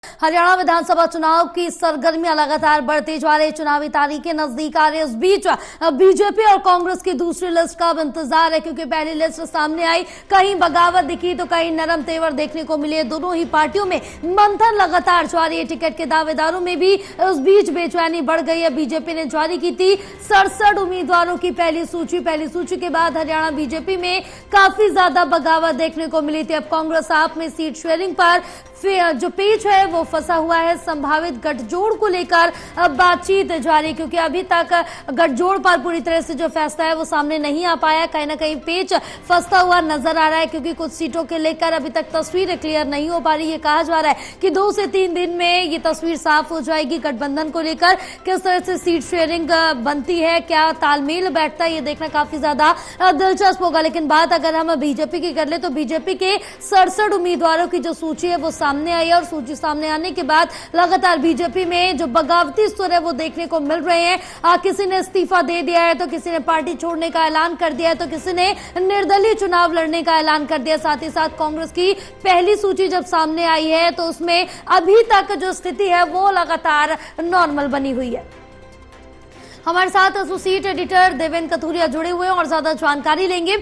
हरियाणा विधानसभा चुनाव की सरगर्मियां लगातार बढ़ती जा रही, चुनावी तारीखें नजदीक आ रही। इस बीच बीजेपी और कांग्रेस की दूसरी लिस्ट का अब इंतजार है, क्योंकि पहली लिस्ट सामने आई, कहीं बगावत दिखी तो कहीं नरम तेवर देखने को मिले। दोनों ही पार्टियों में मंथन लगातार जारी है। टिकट के दावेदारों में भी इस बीच बेचैनी बढ़ गई है। बीजेपी ने जारी की थी 67 उम्मीदवारों की पहली सूची के बाद हरियाणा बीजेपी में काफी ज्यादा बगावत देखने को मिली थी। अब कांग्रेस आप में सीट शेयरिंग पर जो पेच है वो फंसा हुआ है। संभावित गठजोड़ को लेकर बातचीत जारी, क्योंकि अभी तक गठजोड़ पर पूरी तरह से जो फैसला है वो सामने नहीं आ पाया। कहीं ना कहीं पेच फंसता हुआ नजर आ रहा है, क्योंकि कुछ सीटों के लेकर अभी तक तस्वीर क्लियर नहीं हो पा रही। ये कहा जा रहा है कि 2 से 3 दिन में ये तस्वीर साफ हो जाएगी। गठबंधन को लेकर किस तरह से सीट शेयरिंग बनती है, क्या तालमेल बैठता है, ये देखना काफी ज्यादा दिलचस्प होगा। लेकिन बात अगर हम बीजेपी की कर ले तो बीजेपी के 67 उम्मीदवारों की जो सूची है वो सामने आई है, और सूची सामने आने के बाद लगातार बीजेपी में जो बगावती सुर है वो देखने को मिल रहे हैं। किसी ने इस्तीफा दे दिया है, तो किसी ने पार्टी छोड़ने का ऐलान कर दिया है, तो किसी ने निर्दलीय चुनाव लड़ने का ऐलान कर दिया। साथ ही साथ कांग्रेस की पहली सूची जब सामने आई है तो उसमें अभी तक जो स्थिति है वो लगातार नॉर्मल बनी हुई है। हमारे साथ एसोसिएट एडिटर देवेंद्र कथुरिया जुड़े हुए हैं और ज्यादा जानकारी लेंगे।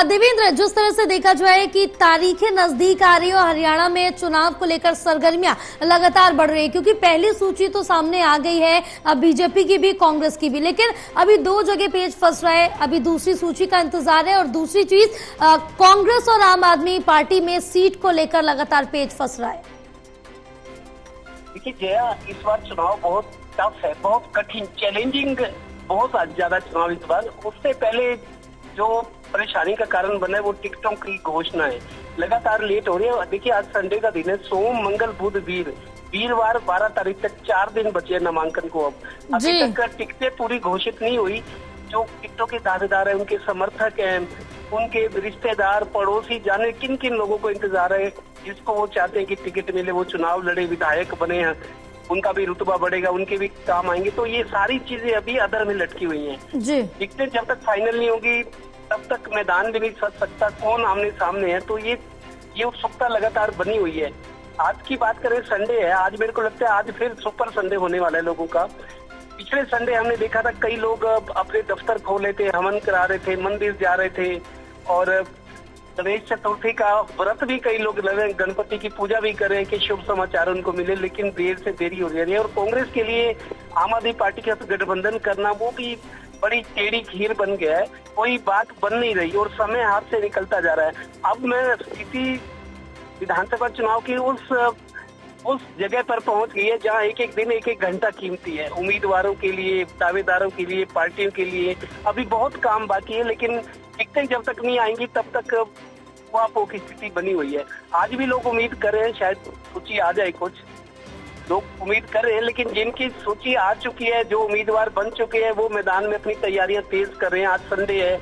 देवेंद्र, जिस तरह से देखा जाए कि तारीखें नजदीक आ रही है और हरियाणा में चुनाव को लेकर सरगर्मियां लगातार बढ़ रही है, क्योंकि पहली सूची तो सामने आ गई है बीजेपी की भी कांग्रेस की भी, लेकिन अभी 2 जगह पेच फंस रहा है। अभी दूसरी सूची का इंतजार है, और दूसरी चीज कांग्रेस और आम आदमी पार्टी में सीट को लेकर लगातार पेच फंस रहा है। देखिए जया, इस बार चुनाव बहुत टफ है, बहुत कठिन, चैलेंजिंग, बहुत ज्यादा चुनाव इस बार। उससे पहले जो परेशानी का कारण बना है वो टिकटों की घोषणा है, लगातार लेट हो रही है। देखिए आज संडे का दिन है, सोम मंगल बुध वीरवार 12 तारीख तक 4 दिन बचे नामांकन को। अब अभी तक टिकटें पूरी घोषित नहीं हुई। जो टिकटों के दावेदार है, उनके समर्थक हैं, उनके रिश्तेदार, पड़ोसी, जाने किन किन लोगों को इंतजार है जिसको वो चाहते हैं कि टिकट मिले, वो चुनाव लड़े, विधायक बने हैं, उनका भी रुतबा बढ़ेगा, उनके भी काम आएंगे। तो ये सारी चीजें अभी अधर में लटकी हुई हैं। टिकटें जब तक फाइनल नहीं होगी तब तक मैदान भी नहीं सज सकता, कौन आमने सामने है। तो ये उत्सुकता लगातार बनी हुई है। आज की बात करें, संडे है, आज मेरे को लगता है आज फिर सुपर संडे होने वाला है लोगों का। पिछले संडे हमने देखा था कई लोग अपने दफ्तर खोले थे, हवन करा रहे थे, मंदिर जा रहे थे, और गणेश चतुर्थी का व्रत भी कई लोग लगे, गणपति की पूजा भी कर रहे हैं कि शुभ समाचार उनको मिले, लेकिन देर से देरी हो रही है। और कांग्रेस के लिए आम आदमी पार्टी के साथ गठबंधन करना वो भी बड़ी टेढ़ी खीर बन गया है, कोई बात बन नहीं रही और समय हाथ से निकलता जा रहा है। अब मैं स्थिति विधानसभा चुनाव की उस जगह पर पहुंच गई है जहां एक एक दिन एक एक घंटा कीमती है, उम्मीदवारों के लिए, दावेदारों के लिए, पार्टियों के लिए। अभी बहुत काम बाकी है, लेकिन टिकटें जब तक नहीं आएंगी तब तक वापो की स्थिति बनी हुई है। आज भी लोग उम्मीद कर रहे हैं शायद सूची आ जाए, कुछ लोग उम्मीद कर रहे हैं, लेकिन जिनकी सूची आ चुकी है, जो उम्मीदवार बन चुके हैं, वो मैदान में अपनी तैयारियां तेज कर रहे हैं। आज संडे है,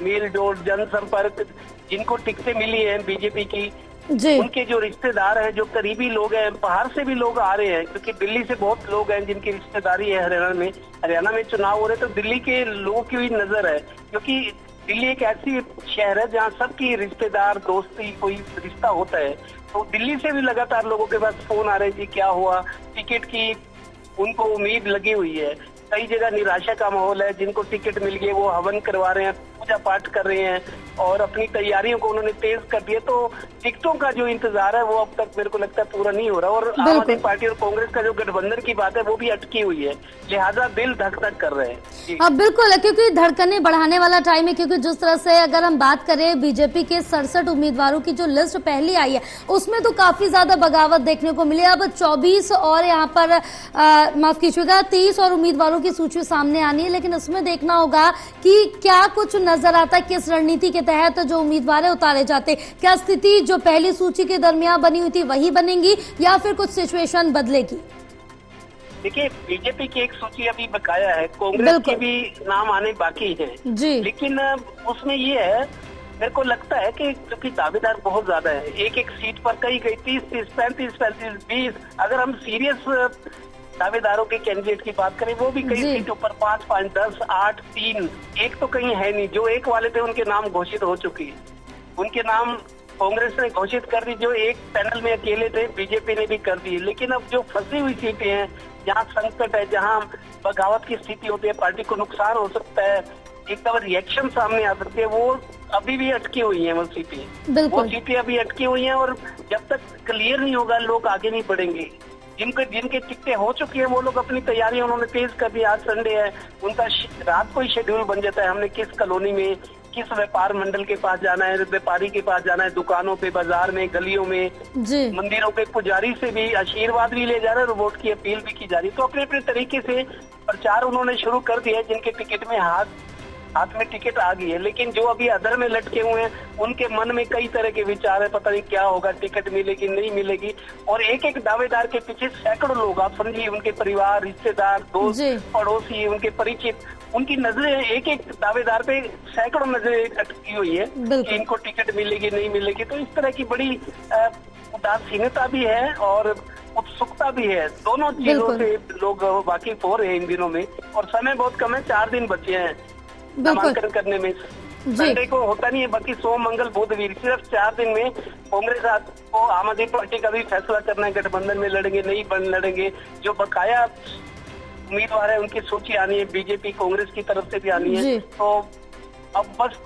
मेल जोड़, जनसंपर्क, जिनको टिकटें मिली है बीजेपी की, उनके जो रिश्तेदार हैं, जो करीबी लोग हैं, बाहर से भी लोग आ रहे हैं, क्योंकि दिल्ली से बहुत लोग हैं जिनकी रिश्तेदारी है हरियाणा में चुनाव हो रहे, तो दिल्ली के लोगों की भी नजर है, क्योंकि दिल्ली एक ऐसी शहर है जहाँ सबकी रिश्तेदार, दोस्ती, कोई रिश्ता होता है। तो दिल्ली से भी लगातार लोगों के पास फोन आ रहे हैं, जी क्या हुआ, टिकट की उनको उम्मीद लगी हुई है। कई जगह निराशा का माहौल है, जिनको टिकट मिल गए वो हवन करवा रहे हैं, पूजा पाठ कर रहे हैं और अपनी तैयारियों को उन्होंने तेज कर दिया। तो टिकटों का जो इंतजार है वो अब तक मेरे को लगता है पूरा नहीं हो रहा, और आम आदमी पार्टी और कांग्रेस का जो गठबंधन की बात है वो भी अटकी हुई है, लिहाजा दिल धक धक कर रहे हैं। अब बिल्कुल, क्योंकि धड़कने बढ़ाने वाला टाइम है, क्योंकि जिस तरह से अगर हम बात करें बीजेपी के 67 उम्मीदवारों की जो लिस्ट पहली आई है उसमें तो काफी ज्यादा बगावत देखने को मिली। अब 24 और यहाँ पर माफ कीजिएगा 30 और उम्मीदवारों की सूची सामने आनी है, लेकिन इसमें देखना होगा कि क्या कुछ नजर आता है, किस रणनीति के तहत जो उम्मीदवार उतारे जाते, क्या स्थिति जो पहली सूची के दरमियान बनी हुई थी वही बनेगी या फिर कुछ सिचुएशन बदलेगी? देखिए बीजेपी की एक सूची अभी बकाया है, कांग्रेस के भी नाम आने बाकी हैं जी, लेकिन उसमें ये है, मेरे को लगता है कि क्योंकि दावेदार बहुत ज्यादा है, एक एक सीट पर कई 30, 35, 20, अगर हम सीरियस दावेदारों के कैंडिडेट की बात करें, वो भी कई सीटों पर 5, 10, 8, 3, एक तो कहीं है नहीं। जो एक वाले थे उनके नाम घोषित हो चुके हैं, उनके नाम कांग्रेस ने घोषित कर दी, जो एक पैनल में अकेले थे बीजेपी ने भी कर दी। लेकिन अब जो फंसी हुई सीटें हैं, जहाँ संकट है, जहाँ बगावत की स्थिति होती है, पार्टी को नुकसान हो सकता है, एकदम रिएक्शन सामने आ सकते हैं, वो अभी भी अटकी हुई हैं। वो सीटें अभी अटकी हुई हैं और जब तक क्लियर नहीं होगा लोग आगे नहीं बढ़ेंगे। जिनके टिकटें हो चुकी है वो लोग अपनी तैयारियां उन्होंने तेज कर दी। आज संडे है, उनका रात को ही शेड्यूल बन जाता है, हमने किस कॉलोनी में, किस व्यापार मंडल के पास जाना है, व्यापारी के पास जाना है, दुकानों पे, बाजार में, गलियों में, मंदिरों के पुजारी से भी आशीर्वाद भी ले जा रहे हैं और वोट की अपील भी की जा रही है। तो अपने अपने तरीके से प्रचार उन्होंने शुरू कर दिया है। जिनके टिकट में हाथ में टिकट आ गई है, लेकिन जो अभी अधर में लटके हुए हैं उनके मन में कई तरह के विचार है, पता नहीं क्या होगा, टिकट मिलेगी नहीं मिलेगी। और एक एक दावेदार के पीछे सैकड़ों लोग, आप समझिए, उनके परिवार, रिश्तेदार, दोस्त, पड़ोसी, उनके परिचित, उनकी नजरें एक एक दावेदार पे सैकड़ों नजरें अटकी हुई है कि इनको टिकट मिलेगी नहीं मिलेगी। तो इस तरह की बड़ी उदासीनता भी है और उत्सुकता भी है। दोनों चीजों से लोग वाकिफ हो रहे हैं इन दिनों में, और समय बहुत कम है, 4 दिन बचे हैं नामांकन करने में। संडे को होता नहीं है, बाकी सोम, मंगल, बुध, वीर, सिर्फ 4 दिन में कांग्रेस को आम आदमी पार्टी का भी फैसला करना है, गठबंधन में लड़ेंगे नहीं लड़ेंगे। जो बकाया उम्मीदवार है उनकी सूची आनी है, बीजेपी कांग्रेस की तरफ से भी आनी है। तो अब बस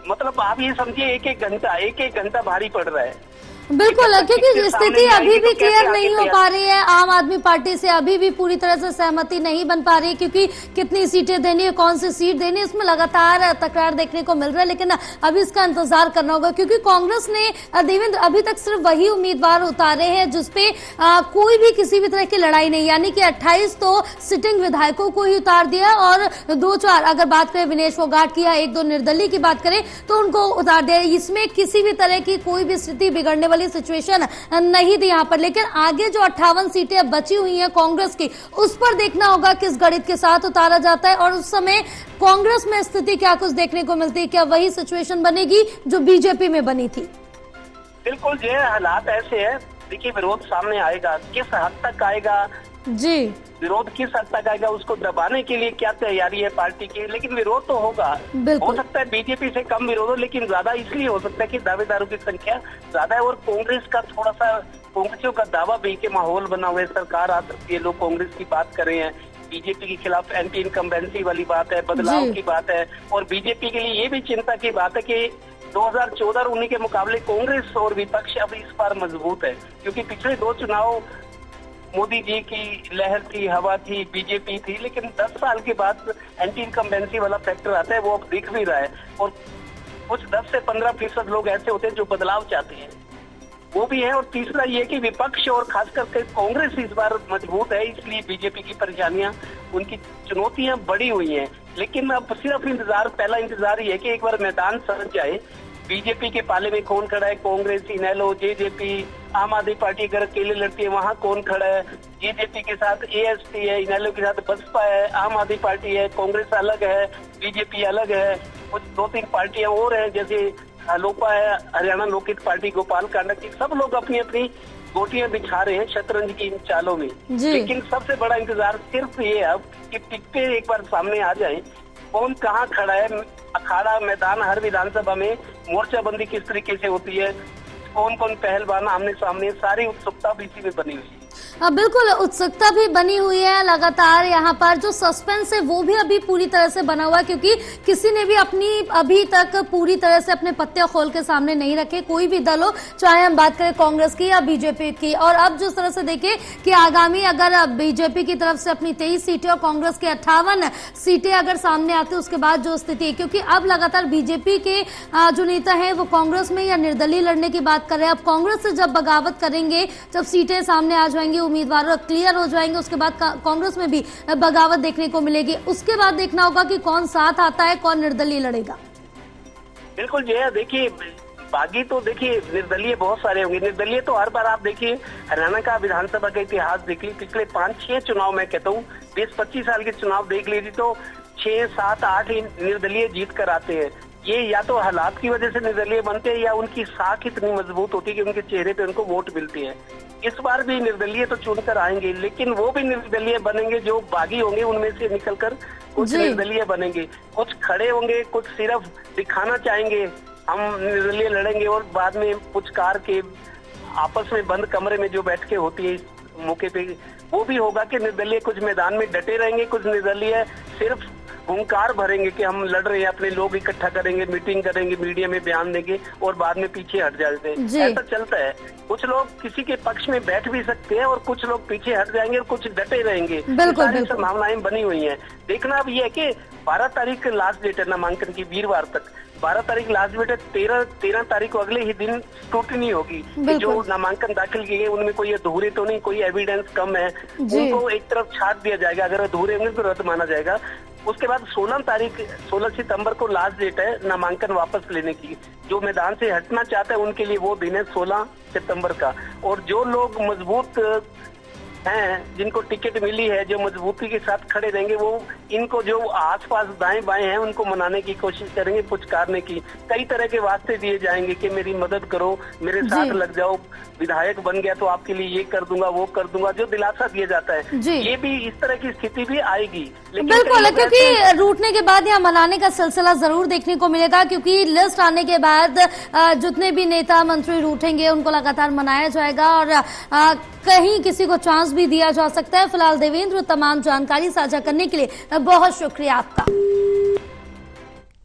मतलब आप ये समझिए एक एक घंटा भारी पड़ रहा है। बिल्कुल, क्योंकि स्थिति अभी भी क्लियर नहीं हो पा रही है। आम आदमी पार्टी से अभी भी पूरी तरह से सहमति नहीं बन पा रही, क्योंकि कितनी सीटें देनी है, कौन सी सीट देनी है, इसमें लगातार तकरार देखने को मिल रहा है। लेकिन अभी इसका इंतजार करना होगा, क्योंकि कांग्रेस ने देवेंद्र अभी तक सिर्फ वही उम्मीदवार उतारे हैं जिसपे कोई भी किसी भी तरह की लड़ाई नहीं, यानी कि 28 तो सिटिंग विधायकों को ही उतार दिया और 2-4 अगर बात करें विनेश फोगाट की या 1-2 निर्दलीय की बात करें तो उनको उतार दिया। इसमें किसी भी तरह की कोई भी स्थिति बिगड़ने वाली सिचुएशन नहीं थी यहाँ पर। लेकिन आगे जो 58 सीटें बची हुई हैं कांग्रेस की, उस पर देखना होगा किस गणित के साथ उतारा जाता है और उस समय कांग्रेस में स्थिति क्या कुछ देखने को मिलती है। क्या वही सिचुएशन बनेगी जो बीजेपी में बनी थी? बिल्कुल, जो हालात ऐसे है, देखिए विरोध सामने आएगा, किस हद तक आएगा जी, विरोध किस हद तक आएगा, उसको दबाने के लिए क्या तैयारी है पार्टी की, लेकिन विरोध तो होगा। हो सकता है बीजेपी से कम विरोध हो, लेकिन ज्यादा इसलिए हो सकता है कि दावेदारों की संख्या ज्यादा है और कांग्रेस का थोड़ा सा, कांग्रेसियों का दावा भी के माहौल बना हुआ है, सरकार आ सकती है, लोग कांग्रेस की बात कर रहे हैं, बीजेपी के खिलाफ एंटी इनकम्बेंसी वाली बात है, बदलाव की बात है। और बीजेपी के लिए ये भी चिंता की बात है कि 2014-19 के मुकाबले कांग्रेस और विपक्ष अब इस बार मजबूत है, क्योंकि पिछले 2 चुनाव मोदी जी की लहर थी, हवा थी, बीजेपी थी, लेकिन 10 साल के बाद एंटी इनकम्बेंसी वाला फैक्टर आता है, वो अब दिख भी रहा है। और कुछ 10 से 15% लोग ऐसे होते हैं जो बदलाव चाहते हैं, वो भी है। और तीसरा ये कि विपक्ष और खास करके कांग्रेस इस बार मजबूत है, इसलिए बीजेपी की परेशानियां, उनकी चुनौतियां बढ़ी हुई हैं। लेकिन अब सिर्फ पहला इंतजार ये है कि एक बार मैदान समझ जाए, बीजेपी के पाले में कौन खड़ा है, कांग्रेस, इनेलो, जेजेपी, आम आदमी पार्टी अगर अकेले लड़ती है वहाँ कौन खड़ा है, जेजेपी के साथ एएसपी है, इनेलो के साथ बसपा है, आम आदमी पार्टी है, कांग्रेस अलग है, बीजेपी अलग है, कुछ 2-3 पार्टियां और हैं जैसे लोपा है, हरियाणा लोकहित पार्टी, गोपाल कांडा की, सब लोग अपनी अपनी गोटियां बिछा रहे हैं शतरंज की इन चालों में। लेकिन सबसे बड़ा इंतजार सिर्फ ये है अब कि टिकटें एक बार सामने आ जाए, कौन कहाँ खड़ा है, अखाड़ा मैदान हर विधानसभा में मोर्चाबंदी किस तरीके से होती है, कौन कौन पहलवान आमने सामने, सारी उत्सुकता भी इसी में बनी हुई है। बिल्कुल, उत्सुकता भी बनी हुई है लगातार। यहाँ पर जो सस्पेंस है वो भी अभी पूरी तरह से बना हुआ है, क्योंकि किसी ने भी अभी तक पूरी तरह से अपने पत्ते खोल के सामने नहीं रखे, कोई भी दल हो, चाहे हम बात करें कांग्रेस की या बीजेपी की। और अब जिस तरह से देखें कि आगामी अगर बीजेपी की तरफ से अपनी 23 सीटें और कांग्रेस की 58 सीटें अगर सामने आती है, उसके बाद जो स्थिति है, क्योंकि अब लगातार बीजेपी के जो नेता है वो कांग्रेस में या निर्दलीय लड़ने की बात कर रहे हैं। अब कांग्रेस से जब बगावत करेंगे, जब सीटें सामने आ जाएंगी, उम्मीदवार क्लियर हो जाएंगे, उसके बाद कांग्रेस में भी बगावत देखने को मिलेगी। उसके बाद देखना होगा कि कौन साथ आता है, कौन निर्दलीय लड़ेगा। बिल्कुल जी, देखिए बागी तो देखिए निर्दलीय बहुत सारे होंगे। निर्दलीय तो हर बार आप देखिए हरियाणा का विधानसभा का इतिहास देख ली, पिछले 5-6 चुनाव, मैं कहता हूँ 20-25 साल के चुनाव देख लीजिए तो 6, 7, 8 ही निर्दलीय जीत कर आते हैं। ये या तो हालात की वजह से निर्दलीय बनते हैं या उनकी साख इतनी मजबूत होती है कि उनके चेहरे पे उनको वोट मिलती है। इस बार भी निर्दलीय तो चुनकर आएंगे, लेकिन वो भी निर्दलीय बनेंगे जो बागी होंगे, उनमें से निकलकर कुछ निर्दलीय बनेंगे, कुछ खड़े होंगे, कुछ सिर्फ दिखाना चाहेंगे हम निर्दलीय लड़ेंगे और बाद में पुचकार के आपस में बंद कमरे में जो बैठकें होती है इस मौके पे वो भी होगा कि निर्दलीय कुछ मैदान में डटे रहेंगे, कुछ निर्दलीय सिर्फ हुंकार भरेंगे कि हम लड़ रहे हैं, अपने लोग इकट्ठा करेंगे, मीटिंग करेंगे, मीडिया में बयान देंगे और बाद में पीछे हट जाते हैं। ऐसा चलता है। कुछ लोग किसी के पक्ष में बैठ भी सकते हैं और कुछ लोग पीछे हट जाएंगे और कुछ डटे रहेंगे। सारी संभावनाएं बनी हुई हैं। देखना अब ये है कि 12 तारीख लास्ट डेट है नामांकन की, वीरवार तक 12 तारीख लास्ट डेट है। 13 तारीख को अगले ही दिन स्क्रूटनी होगी कि जो नामांकन दाखिल किए गए उनमें कोई अधूरे तो नहीं, कोई एविडेंस कम है, उनको एक तरफ छाट दिया जाएगा। अगर अधूरे होंगे तो रद्द माना जाएगा। उसके बाद 16 सितंबर को लास्ट डेट है नामांकन वापस लेने की। जो मैदान से हटना चाहते हैं उनके लिए वो दिन है 16 सितंबर का। और जो लोग मजबूत हैं, जिनको टिकट मिली है, जो मजबूती के साथ खड़े रहेंगे, वो इनको जो आसपास दाएं बाएं हैं उनको मनाने की कोशिश करेंगे, पुचकारने की। कई तरह के वास्ते दिए जाएंगे कि मेरी मदद करो, मेरे साथ लग जाओ, विधायक बन गया तो आपके लिए ये कर दूंगा, वो कर दूंगा, जो दिलासा दिया जाता है। ये भी इस तरह की स्थिति भी आएगी। बिल्कुल, क्योंकि रूठने के बाद यहाँ मनाने का सिलसिला जरूर देखने को मिलेगा, क्योंकि लिस्ट आने के बाद जितने भी नेता मंत्री रूठेंगे उनको लगातार मनाया जाएगा और कहीं किसी को चांस भी दिया जा सकता है। फिलहाल देवेंद्र, तमाम जानकारी साझा करने के लिए बहुत शुक्रिया आपका।